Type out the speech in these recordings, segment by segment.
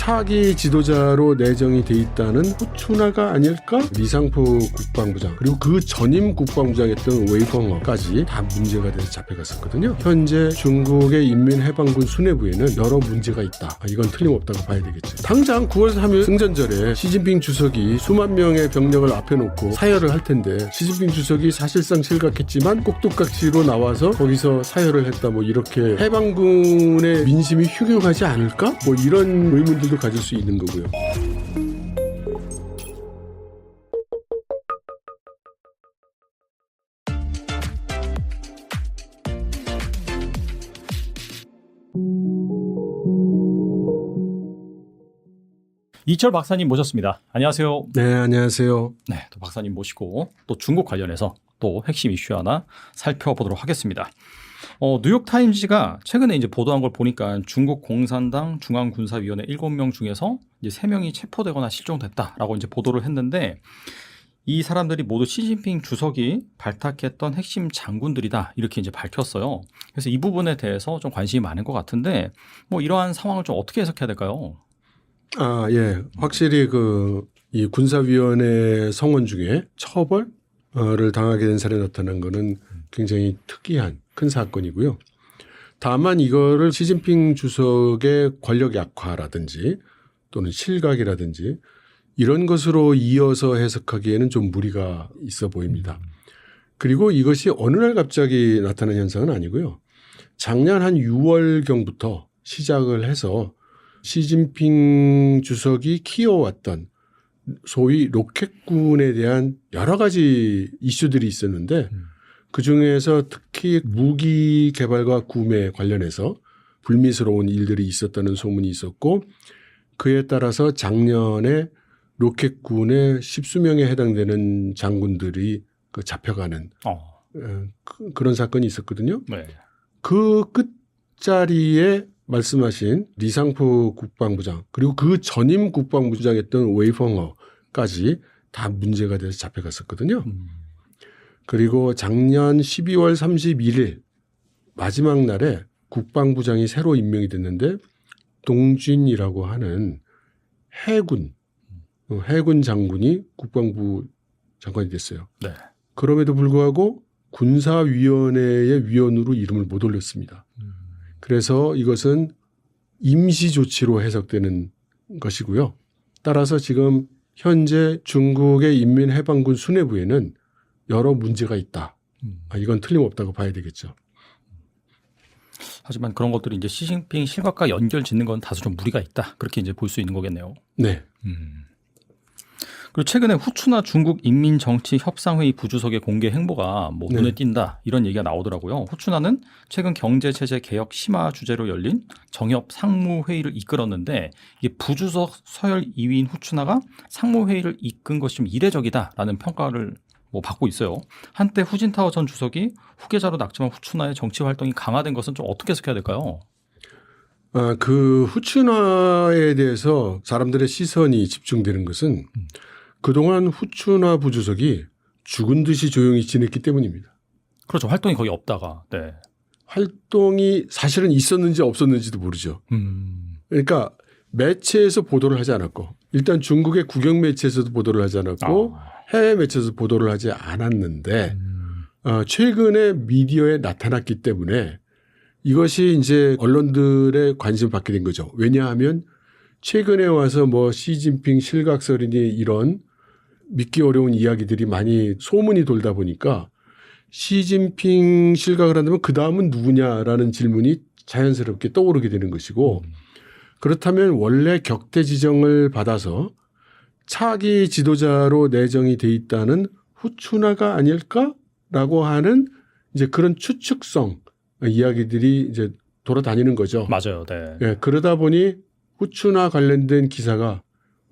차기 지도자로 내정이 돼 있다는 후추나가 아닐까? 리상포 국방부장 그리고 그 전임 국방부장이었던 웨이펑어까지 다 문제가 돼서 잡혀갔었거든요. 현재 중국의 인민해방군 수뇌부에는 여러 문제가 있다. 이건 틀림없다고 봐야 되겠죠. 당장 9월 3일 승전절에 시진핑 주석이 수만 명의 병력을 앞에 놓고 사열을 할 텐데 시진핑 주석이 사실상 실각했지만 꼭두각시로 나와서 거기서 사열을 했다. 뭐 이렇게 해방군의 민심이 흉흉하지 않을까? 뭐 이런 의문들도 가질 수 있는 거고요. 이철 박사님 모셨습니다. 안녕하세요. 네, 안녕하세요. 네, 또 박사님 모시고 또 중국 관련해서 또 핵심 이슈 하나 살펴보도록 하겠습니다. 뉴욕타임즈가 최근에 이제 보도한 걸 보니까 중국 공산당 중앙군사위원회 7명 중에서 이제 3명이 체포되거나 실종됐다라고 이제 보도를 했는데 이 사람들이 모두 시진핑 주석이 발탁했던 핵심 장군들이다 이렇게 이제 밝혔어요. 그래서 이 부분에 대해서 좀 관심이 많은 것 같은데 뭐 이러한 상황을 좀 어떻게 해석해야 될까요? 예. 확실히 이 군사위원회 성원 중에 처벌을 당하게 된 사례가 나타난 거는 굉장히 특이한 큰 사건이고요. 다만 이거를 시진핑 주석의 권력 약화라든지 또는 실각이라든지 이런 것으로 이어서 해석하기에는 좀 무리가 있어 보입니다. 그리고 이것이 어느 날 갑자기 나타난 현상은 아니고요. 작년 한 6월경부터 시작을 해서 시진핑 주석이 키워왔던 소위 로켓군에 대한 여러 가지 이슈들이 있었는데 그중에서 특히 무기 개발과 구매 관련해서 불미스러운 일들이 있었다는 소문이 있었고 그에 따라서 작년에 로켓군의 10수명에 해당되는 장군들이 잡혀가는 그런 사건이 있었거든요. 네. 그 끝자리에 말씀하신 리상포 국방부장 그리고 그 전임 국방부장이었던 웨이펑어까지 다 문제가 돼서 잡혀갔었거든요. 그리고 작년 12월 31일 마지막 날에 국방부장이 새로 임명이 됐는데 동준이라고 하는 해군 장군이 국방부 장관이 됐어요. 네. 그럼에도 불구하고 군사위원회의 위원으로 이름을 못 올렸습니다. 그래서 이것은 임시 조치로 해석되는 것이고요. 따라서 지금 현재 중국의 인민해방군 수뇌부에는 여러 문제가 있다. 이건 틀림없다고 봐야 되겠죠. 하지만 그런 것들이 이제 시진핑 실각과 연결 짓는 건 다소 좀 무리가 있다. 그렇게 이제 볼 수 있는 거겠네요. 네. 그리고 최근에 후추나 중국 인민정치협상회의 부주석의 공개 행보가 뭐 눈에 띈다 이런 얘기가 나오더라고요. 후추나는 최근 경제체제 개혁 심화 주제로 열린 정협 상무회의를 이끌었는데 이게 부주석 서열 2위인 후추나가 상무회의를 이끈 것이 좀 이례적이다라는 평가를 뭐 받고 있어요. 한때 후진타오 전 주석이 후계자로 낙점한 후추나의 정치 활동이 강화된 것은 좀 어떻게 해석해야 될까요? 그 후추나에 대해서 사람들의 시선이 집중되는 것은 그동안 후추나 부주석이 죽은 듯이 조용히 지냈기 때문입니다. 그렇죠. 활동이 거의 없다가. 네. 활동이 사실은 있었는지 없었는지도 모르죠. 그러니까 매체에서 보도를 하지 않았고 일단 중국의 국영 매체에서도 보도를 하지 않았고 해외 매체에서 보도를 하지 않았는데 최근에 미디어에 나타났기 때문에 이것이 이제 언론들의 관심을 받게 된 거죠. 왜냐하면 최근에 와서 뭐 시진핑 실각설이니 이런 믿기 어려운 이야기들이 많이 소문이 돌다 보니까 시진핑 실각을 한다면 그 다음은 누구냐라는 질문이 자연스럽게 떠오르게 되는 것이고 그렇다면 원래 격퇴 지정을 받아서 차기 지도자로 내정이 돼 있다는 후추나가 아닐까라고 하는 이제 그런 추측성 이야기들이 이제 돌아다니는 거죠. 맞아요. 네. 예, 그러다 보니 후추나 관련된 기사가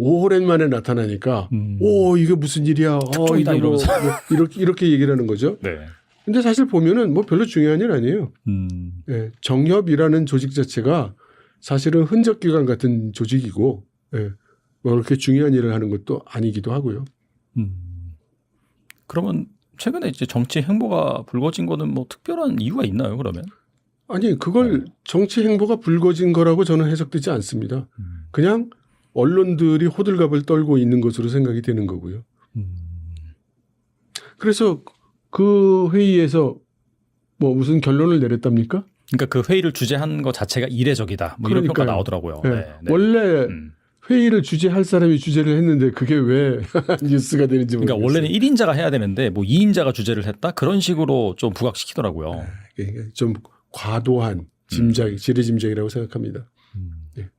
오랜만에 나타나니까 이게 무슨 일이야. 특종이다 이러면서. 이렇게 얘기를 하는 거죠. 네. 근데 사실 보면은 뭐 별로 중요한 일 아니에요. 예, 정협이라는 조직 자체가 사실은 흔적기관 같은 조직이고 예, 뭐 그렇게 중요한 일을 하는 것도 아니기도 하고요. 그러면 최근에 이제 정치 행보가 불거진 거는 뭐 특별한 이유가 있나요, 그러면? 아니, 그걸 정치 행보가 불거진 거라고 저는 해석되지 않습니다. 그냥 언론들이 호들갑을 떨고 있는 것으로 생각이 되는 거고요. 그래서 그 회의에서 뭐 무슨 결론을 내렸답니까? 그러니까 그 회의를 주재한 것 자체가 이례적이다. 뭐 이런 평가 나오더라고요. 네. 원래 회의를 주재할 사람이 주재를 했는데 그게 왜 뉴스가 되는지 모르겠어요. 그러니까 원래는 1인자가 해야 되는데 뭐 2인자가 주재를 했다? 그런 식으로 좀 부각시키더라고요. 그러니까 좀 과도한 지레짐작이라고 생각합니다. 네.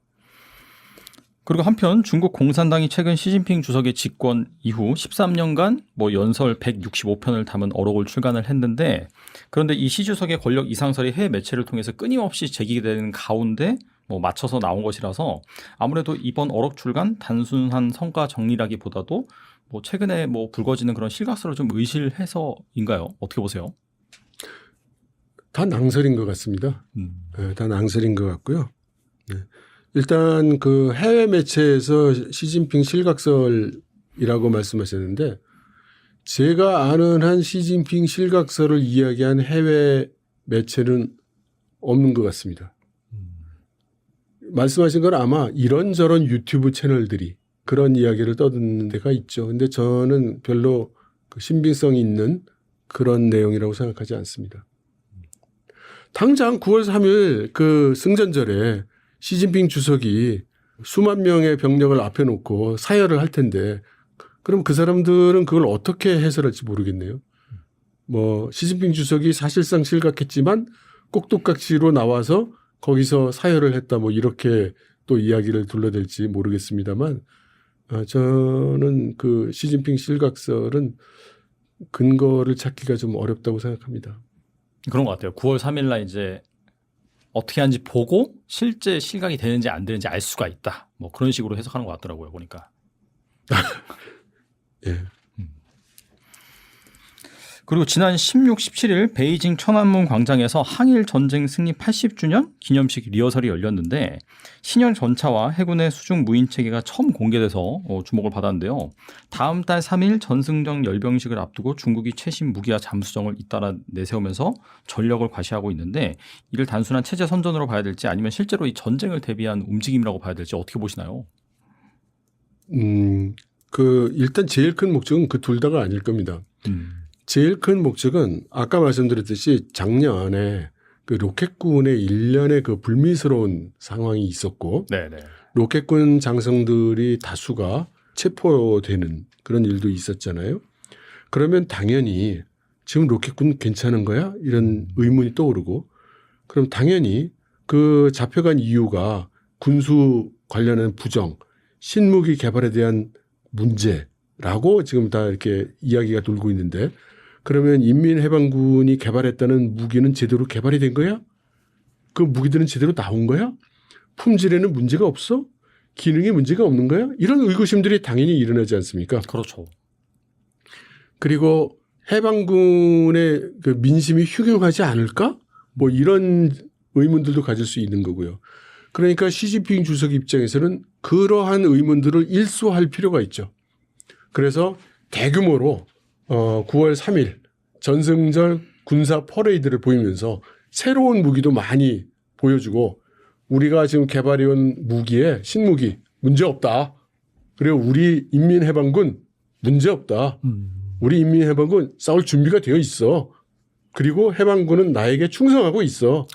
그리고 한편 중국 공산당이 최근 시진핑 주석의 집권 이후 13년간 뭐 연설 165편을 담은 어록을 출간을 했는데 그런데 이 시 주석의 권력 이상설이 해외 매체를 통해서 끊임없이 제기되는 가운데 뭐 맞춰서 나온 것이라서 아무래도 이번 어록 출간 단순한 성과 정리라기보다도 뭐 최근에 뭐 불거지는 그런 실각설을 좀 의실해서인가요? 어떻게 보세요? 다 낭설인 것 같습니다. 네, 다 낭설인 것 같고요. 네. 일단 그 해외 매체에서 시진핑 실각설이라고 말씀하셨는데 제가 아는 한 시진핑 실각설을 이야기한 해외 매체는 없는 것 같습니다. 말씀하신 건 아마 이런저런 유튜브 채널들이 그런 이야기를 떠드는 데가 있죠. 근데 저는 별로 그 신빙성이 있는 그런 내용이라고 생각하지 않습니다. 당장 9월 3일 그 승전절에 시진핑 주석이 수만 명의 병력을 앞에 놓고 사열을 할 텐데 그럼 그 사람들은 그걸 어떻게 해설할지 모르겠네요. 뭐 시진핑 주석이 사실상 실각했지만 꼭두각시로 나와서 거기서 사열을 했다 뭐 이렇게 또 이야기를 둘러댈지 모르겠습니다만 저는 그 시진핑 실각설은 근거를 찾기가 좀 어렵다고 생각합니다. 그런 것 같아요. 9월 3일 날 이제 어떻게 하는지 보고 실제 실각이 되는지 안 되는지 알 수가 있다. 뭐 그런 식으로 해석하는 것 같더라고요. 보니까. 예. 그리고 지난 16, 17일 베이징 천안문 광장에서 항일 전쟁 승리 80주년 기념식 리허설이 열렸는데 신형 전차와 해군의 수중 무인 체계가 처음 공개돼서 주목을 받았는데요. 다음 달 3일 전승정 열병식을 앞두고 중국이 최신 무기와 잠수정을 잇따라 내세우면서 전력을 과시하고 있는데 이를 단순한 체제 선전으로 봐야 될지 아니면 실제로 이 전쟁을 대비한 움직임이라고 봐야 될지 어떻게 보시나요? 일단 제일 큰 목적은 그 둘 다가 아닐 겁니다. 제일 큰 목적은 아까 말씀드렸듯이 작년에 그 로켓군의 일련의 그 불미스러운 상황이 있었고 네네. 로켓군 장성들이 다수가 체포되는 그런 일도 있었잖아요. 그러면 당연히 지금 로켓군 괜찮은 거야? 이런 의문이 떠오르고 그럼 당연히 그 잡혀간 이유가 군수 관련한 부정, 신무기 개발에 대한 문제라고 지금 다 이렇게 이야기가 돌고 있는데 그러면 인민해방군이 개발했다는 무기는 제대로 개발이 된 거야? 그 무기들은 제대로 나온 거야? 품질에는 문제가 없어? 기능에 문제가 없는 거야? 이런 의구심들이 당연히 일어나지 않습니까? 그렇죠. 그리고 해방군의 그 민심이 흉흉하지 않을까? 뭐 이런 의문들도 가질 수 있는 거고요. 그러니까 시진핑 주석 입장에서는 그러한 의문들을 일소할 필요가 있죠. 그래서 대규모로 9월 3일 전승절 군사 퍼레이드를 보이면서 새로운 무기도 많이 보여주고 우리가 지금 개발해온 무기에 신무기 문제없다. 그리고 우리 인민해방군 문제없다. 우리 인민해방군 싸울 준비가 되어 있어. 그리고 해방군은 나에게 충성하고 있어.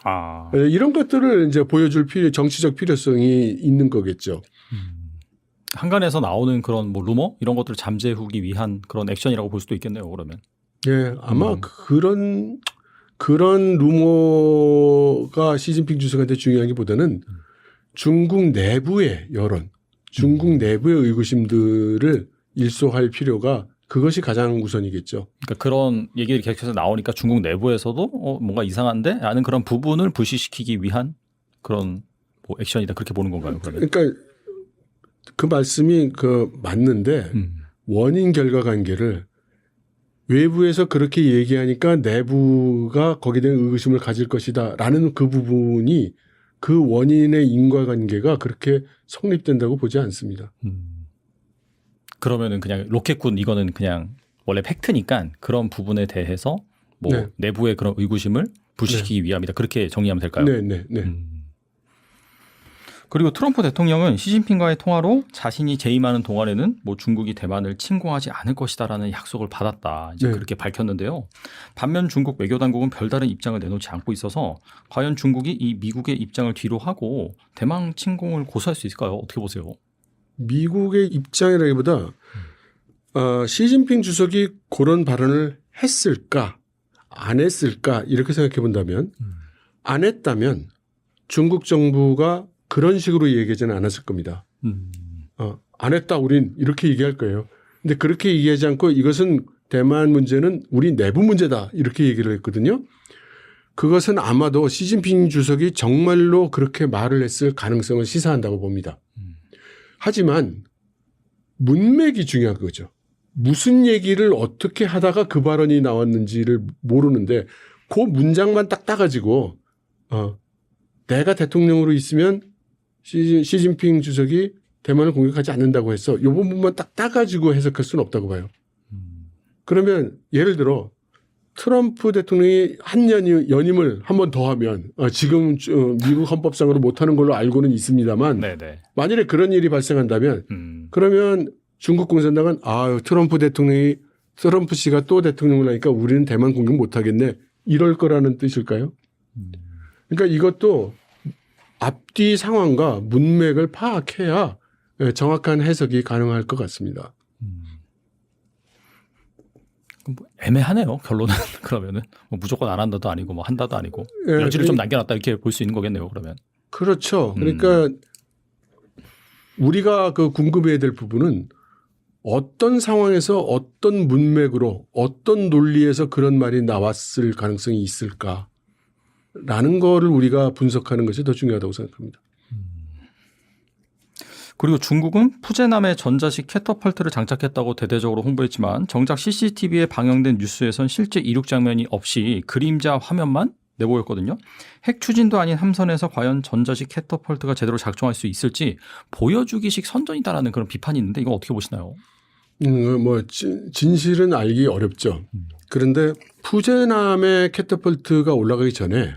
이런 것들을 이제 보여줄 정치적 필요성이 있는 거겠죠. 한간에서 나오는 그런 뭐 루머 이런 것들을 잠재우기 위한 그런 액션이라고 볼 수도 있겠네요. 그러면. 예, 아마 그런 루머가 시진핑 주석한테 중요하기보다는 중국 내부의 여론, 중국 내부의 의구심들을 일소할 필요가 그것이 가장 우선이겠죠. 그러니까 그런 얘기들이 계속해서 나오니까 중국 내부에서도 뭔가 이상한데? 라는 그런 부분을 불식시키기 위한 그런 뭐 액션이다. 그렇게 보는 건가요? 그러면? 그러니까 그 말씀이 맞는데 원인 결과 관계를 외부에서 그렇게 얘기하니까 내부가 거기에 대한 의구심을 가질 것이다 라는 그 부분이 그 원인의 인과관계가 그렇게 성립된다고 보지 않습니다. 그러면은 그냥 로켓군 이거는 그냥 원래 팩트니까 그런 부분에 대해서 뭐 네. 내부의 그런 의구심을 불식시키기 위함이다. 그렇게 정리하면 될까요? 네. 그리고 트럼프 대통령은 시진핑과의 통화로 자신이 재임하는 동안에는 뭐 중국이 대만을 침공하지 않을 것이다라는 약속을 받았다. 이제 네. 그렇게 밝혔는데요. 반면 중국 외교 당국은 별다른 입장을 내놓지 않고 있어서 과연 중국이 이 미국의 입장을 뒤로 하고 대만 침공을 고수할 수 있을까요? 어떻게 보세요? 미국의 입장이라기보다 시진핑 주석이 그런 발언을 했을까 안 했을까 이렇게 생각해 본다면 안 했다면 중국 정부가 그런 식으로 얘기하지는 않았을 겁니다. 안 했다 우린 이렇게 얘기할 거예요. 근데 그렇게 얘기하지 않고 이것은 대만 문제는 우리 내부 문제다 이렇게 얘기를 했거든요. 그것은 아마도 시진핑 주석이 정말로 그렇게 말을 했을 가능성을 시사한다고 봅니다. 하지만 문맥이 중요한 거죠. 무슨 얘기를 어떻게 하다가 그 발언이 나왔는지를 모르는데 그 문장만 딱 따가지고 내가 대통령으로 있으면 시진핑 주석이 대만을 공격하지 않는다고 해서 이 부분만 딱 따가지고 해석할 수는 없다고 봐요. 그러면 예를 들어 트럼프 대통령이 한 연임을 한 번 더 하면 지금 미국 헌법상으로 못하는 걸로 알고는 있습니다만 네네. 만일에 그런 일이 발생한다면 그러면 중국 공산당은 트럼프 씨가 또 대통령을 하니까 우리는 대만 공격 못하겠네 이럴 거라는 뜻일까요? 그러니까 이것도 앞뒤 상황과 문맥을 파악해야 정확한 해석이 가능할 것 같습니다. 뭐 애매하네요. 결론은 그러면은 뭐 무조건 안 한다도 아니고 뭐 한다도 아니고 예, 여지를 좀 남겨놨다 이렇게 볼 수 있는 거겠네요. 그러면 그렇죠. 그러니까 우리가 그 궁금해야 될 부분은 어떤 상황에서 어떤 문맥으로 어떤 논리에서 그런 말이 나왔을 가능성이 있을까라는 거를 우리가 분석하는 것이 더 중요하다고 생각합니다. 그리고 중국은 푸제남에 전자식 캐터펄트를 장착했다고 대대적으로 홍보했지만 정작 CCTV에 방영된 뉴스에선 실제 이륙 장면이 없이 그림자 화면만 내보였거든요. 핵 추진도 아닌 함선에서 과연 전자식 캐터펄트가 제대로 작동할 수 있을지 보여주기식 선전이다라는 그런 비판이 있는데 이거 어떻게 보시나요? 진실은 알기 어렵죠. 그런데 푸제남의 캐터펄트가 올라가기 전에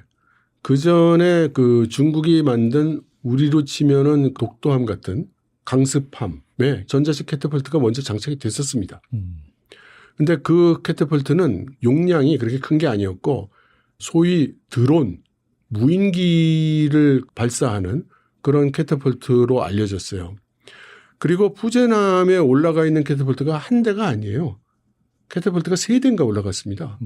그 전에 그 중국이 만든 우리로 치면은 독도함 같은 강습함에 전자식 캐터펄트가 먼저 장착이 됐었습니다. 근데 그 캐터펄트는 용량이 그렇게 큰 게 아니었고 소위 드론, 무인기를 발사하는 그런 캐터펄트로 알려졌어요. 그리고 푸제남에 올라가 있는 캐터펄트가 한 대가 아니에요. 캐터펄트가 3대인가 올라갔습니다.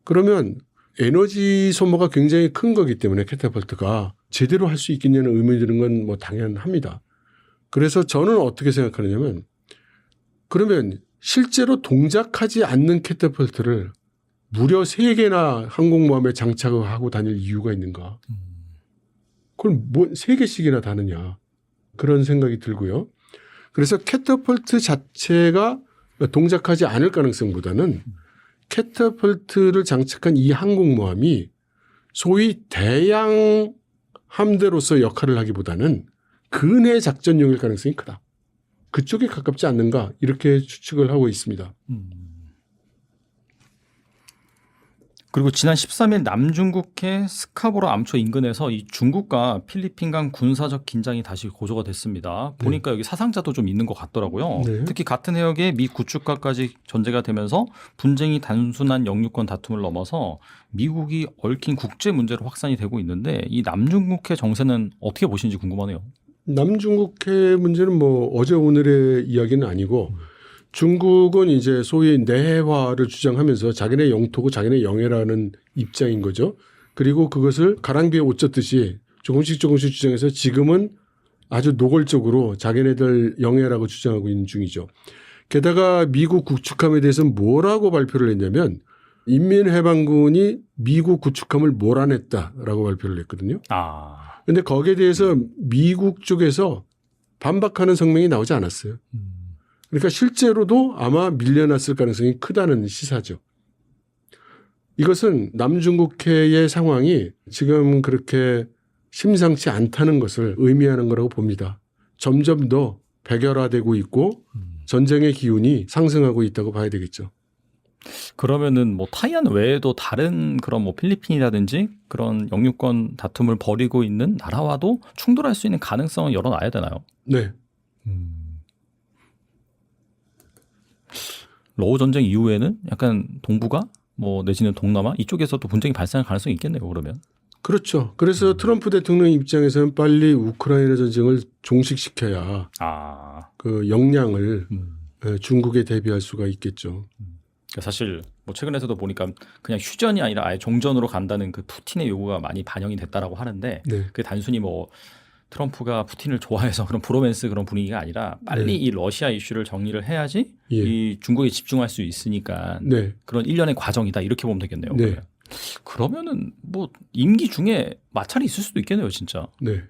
그러면 에너지 소모가 굉장히 큰 거기 때문에 캐터펄트가 제대로 할 수 있겠냐는 의문이 드는 건 뭐 당연합니다. 그래서 저는 어떻게 생각하느냐면 그러면 실제로 동작하지 않는 캐터펄트를 무려 3개나 항공모함에 장착을 하고 다닐 이유가 있는가? 그걸 뭐 3개씩이나 다느냐? 그런 생각이 들고요. 그래서 캐터펄트 자체가 동작하지 않을 가능성보다는 캐터펄트를 장착한 이 항공모함이 소위 대양 함대로서 역할을 하기보다는 근해 작전용일 가능성이 크다. 그쪽에 가깝지 않는가 이렇게 추측을 하고 있습니다. 그리고 지난 13일 남중국해 스카보로 암초 인근에서 이 중국과 필리핀 간 군사적 긴장이 다시 고조가 됐습니다. 보니까 여기 사상자도 좀 있는 것 같더라고요. 네. 특히 같은 해역에 미 구축과까지 전제가 되면서 분쟁이 단순한 영유권 다툼을 넘어서 미국이 얽힌 국제 문제로 확산이 되고 있는데 이 남중국해 정세는 어떻게 보시는지 궁금하네요. 남중국해 문제는 뭐 어제 오늘의 이야기는 아니고 중국은 이제 소위 내해화를 주장하면서 자기네 영토고 자기네 영해라는 입장인 거죠. 그리고 그것을 가랑비에 옷 젖듯이 조금씩 주장해서 지금은 아주 노골적으로 자기네들 영해라고 주장하고 있는 중이죠. 게다가 미국 구축함에 대해서 뭐라고 발표를 했냐면 인민해방군이 미국 구축함을 몰아냈다라고 발표를 했거든요. 그런데 거기에 대해서 미국 쪽에서 반박하는 성명이 나오지 않았어요. 그러니까 실제로도 아마 밀려났을 가능성이 크다는 시사죠. 이것은 남중국해의 상황이 지금 그렇게 심상치 않다는 것을 의미하는 거라고 봅니다. 점점 더 백열화되고 있고 전쟁의 기운이 상승하고 있다고 봐야 되겠죠. 그러면은 뭐 타이완 외에도 다른 그런 뭐 필리핀이라든지 그런 영유권 다툼을 벌이고 있는 나라와도 충돌할 수 있는 가능성은 열어놔야 되나요? 네. 러우 전쟁 이후에는 약간 동북아 뭐 내지는 동남아 이쪽에서도 분쟁이 발생할 가능성이 있겠네요. 그러면. 그렇죠. 그래서 트럼프 대통령 입장에서는 빨리 우크라이나 전쟁을 종식시켜야 그 역량을 중국에 대비할 수가 있겠죠. 사실 뭐 최근에서도 보니까 그냥 휴전이 아니라 아예 종전으로 간다는 그 푸틴의 요구가 많이 반영이 됐다라고 하는데 네. 그게 단순히 뭐 트럼프가 푸틴을 좋아해서 그런 브로맨스 그런 분위기가 아니라 빨리 이 러시아 이슈를 정리를 해야지 예. 이 중국에 집중할 수 있으니까 네. 그런 일련의 과정이다 이렇게 보면 되겠네요. 네. 그러면은 뭐 임기 중에 마찰이 있을 수도 있겠네요, 진짜. 네.